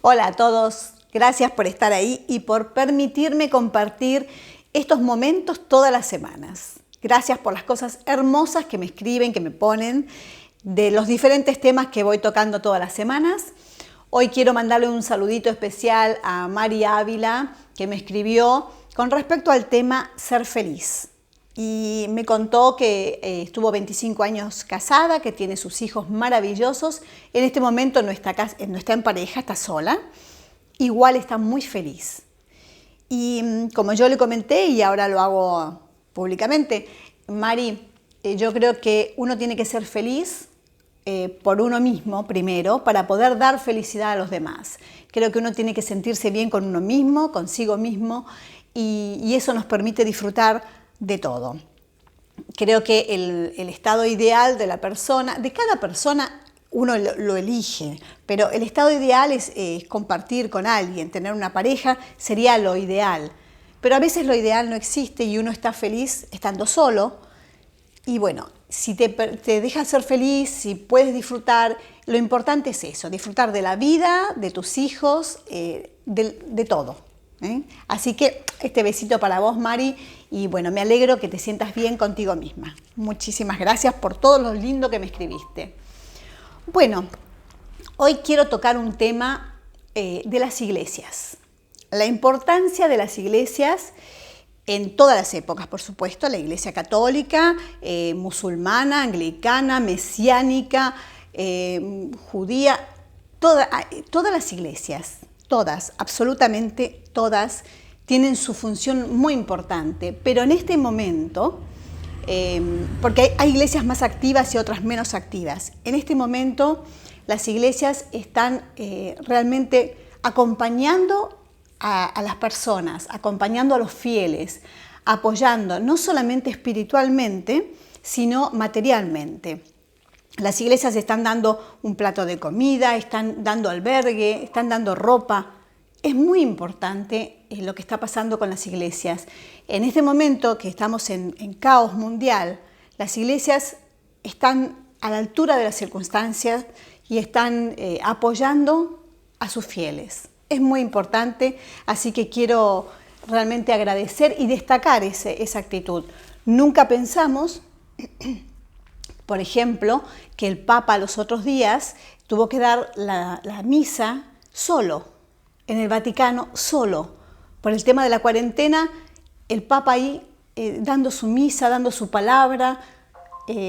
Hola a todos, gracias por estar ahí y por permitirme compartir estos momentos todas las semanas. Gracias por las cosas hermosas que me escriben, que me ponen, de los diferentes temas que voy tocando todas las semanas. Hoy quiero mandarle un saludito especial a Mari Ávila, que me escribió con respecto al tema ser feliz. Y me contó que estuvo 25 años casada, que tiene sus hijos maravillosos. En este momento no está en pareja, está sola. Igual está muy feliz. Y como yo le comenté y ahora lo hago públicamente, Mari, yo creo que uno tiene que ser feliz por uno mismo primero para poder dar felicidad a los demás. Creo que uno tiene que sentirse bien con uno mismo, consigo mismo, y eso nos permite disfrutar de todo. Creo que el estado ideal de la persona, de cada persona, uno lo elige, pero el estado ideal es compartir con alguien, tener una pareja sería lo ideal. Pero a veces lo ideal no existe y uno está feliz estando solo. Y bueno, si te dejas ser feliz, si puedes disfrutar, lo importante es eso, disfrutar de la vida, de tus hijos, de todo. Así que este besito para vos, Mari, y bueno, me alegro que te sientas bien contigo misma. Muchísimas gracias por todo lo lindo que me escribiste. Bueno, hoy quiero tocar un tema de las iglesias. La importancia de las iglesias en todas las épocas, por supuesto, la iglesia católica, musulmana, anglicana, mesiánica, judía, todas las iglesias. Todas, absolutamente todas, tienen su función muy importante, pero en este momento, porque hay iglesias más activas y otras menos activas, en este momento las iglesias están realmente acompañando a las personas, acompañando a los fieles, apoyando no solamente espiritualmente, sino materialmente. Las iglesias están dando un plato de comida, están dando albergue, están dando ropa. Es muy importante lo que está pasando con las iglesias. En este momento que estamos en caos mundial, las iglesias están a la altura de las circunstancias y están apoyando a sus fieles. Es muy importante, así que quiero realmente agradecer y destacar esa actitud. Nunca pensamos, por ejemplo, que el Papa los otros días tuvo que dar la misa solo, en el Vaticano solo. Por el tema de la cuarentena, el Papa ahí dando su misa, dando su palabra,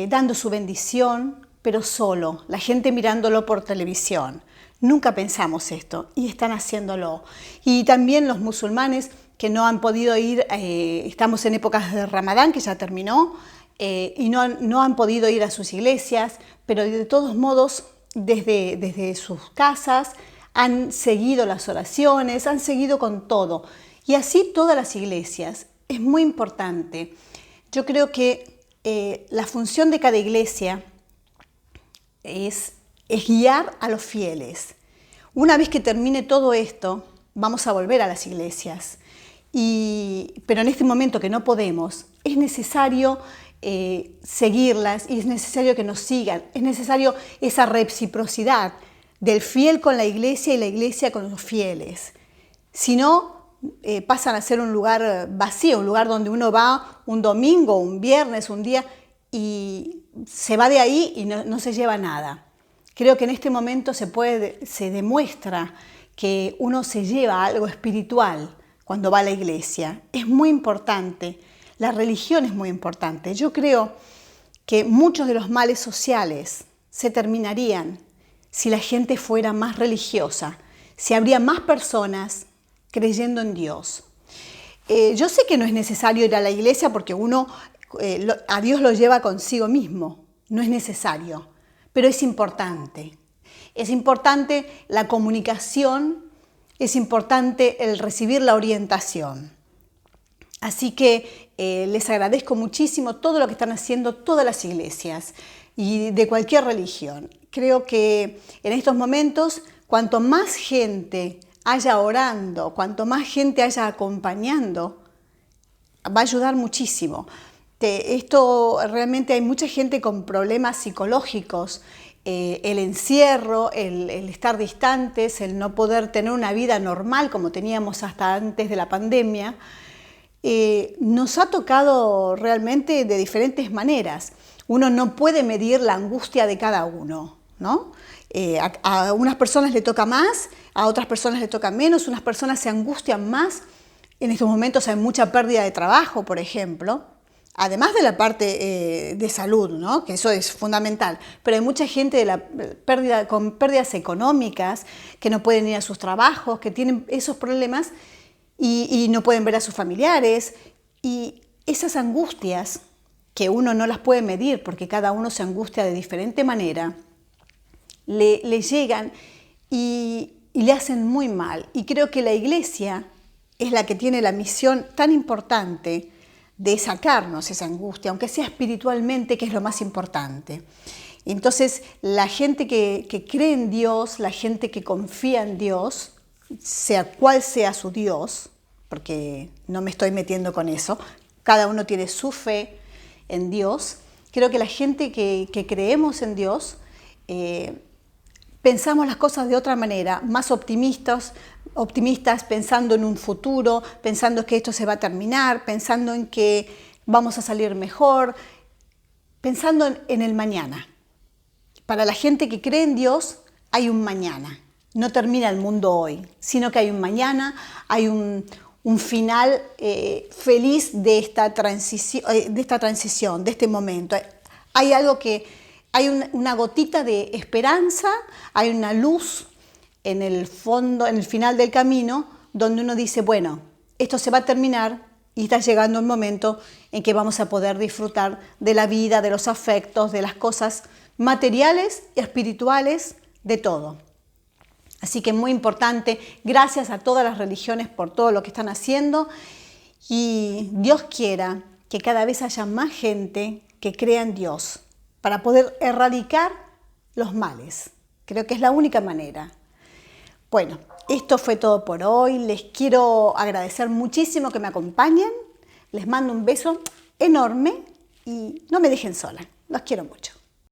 dando su bendición, pero solo, la gente mirándolo por televisión. Nunca pensamos esto y están haciéndolo. Y también los musulmanes que no han podido ir, estamos en épocas de Ramadán, que ya terminó, y no han podido ir a sus iglesias, pero de todos modos, desde sus casas, han seguido las oraciones, han seguido con todo. Y así todas las iglesias. Es muy importante. Yo creo que la función de cada iglesia es guiar a los fieles. Una vez que termine todo esto, vamos a volver a las iglesias. Pero en este momento que no podemos, es necesario seguirlas y es necesario que nos sigan, es necesario esa reciprocidad del fiel con la iglesia y la iglesia con los fieles. Si no, pasan a ser un lugar vacío, un lugar donde uno va un domingo, un viernes, un día y se va de ahí y no se lleva nada. Creo que en este momento se demuestra que uno se lleva algo espiritual cuando va a la iglesia. Es muy importante. La religión es muy importante. Yo creo que muchos de los males sociales se terminarían si la gente fuera más religiosa, si habría más personas creyendo en Dios. Yo sé que no es necesario ir a la iglesia porque uno a Dios lo lleva consigo mismo, no es necesario, pero es importante. Es importante la comunicación, es importante el recibir la orientación. Así que les agradezco muchísimo todo lo que están haciendo todas las iglesias y de cualquier religión. Creo que en estos momentos, cuanto más gente haya orando, cuanto más gente haya acompañando, va a ayudar muchísimo. Esto realmente hay mucha gente con problemas psicológicos el encierro, el estar distantes, el no poder tener una vida normal como teníamos hasta antes de la pandemia, nos ha tocado realmente de diferentes maneras. Uno no puede medir la angustia de cada uno, ¿no? A unas personas le toca más, a otras personas le toca menos, unas personas se angustian más. En estos momentos hay mucha pérdida de trabajo, por ejemplo, además de la parte de salud, ¿no? Que eso es fundamental, pero hay mucha gente con pérdidas económicas, que no pueden ir a sus trabajos, que tienen esos problemas y no pueden ver a sus familiares. Y esas angustias, que uno no las puede medir porque cada uno se angustia de diferente manera, le llegan y le hacen muy mal. Y creo que la Iglesia es la que tiene la misión tan importante de sacarnos esa angustia, aunque sea espiritualmente, que es lo más importante. Entonces, la gente que cree en Dios, la gente que confía en Dios, sea cual sea su Dios, porque no me estoy metiendo con eso, cada uno tiene su fe en Dios. Creo que la gente que creemos en Dios, pensamos las cosas de otra manera, más optimistas, pensando en un futuro, pensando que esto se va a terminar, pensando en que vamos a salir mejor, pensando en el mañana. Para la gente que cree en Dios hay un mañana, no termina el mundo hoy, sino que hay un mañana, hay un final feliz de esta transición, de este momento. Hay algo hay una gotita de esperanza, hay una luz en el fondo, en el final del camino, donde uno dice, bueno, esto se va a terminar y está llegando el momento en que vamos a poder disfrutar de la vida, de los afectos, de las cosas materiales y espirituales, de todo. Así que muy importante, gracias a todas las religiones por todo lo que están haciendo, y Dios quiera que cada vez haya más gente que crea en Dios para poder erradicar los males. Creo que es la única manera. Bueno, esto fue todo por hoy. Les quiero agradecer muchísimo que me acompañen. Les mando un beso enorme y no me dejen sola. Los quiero mucho.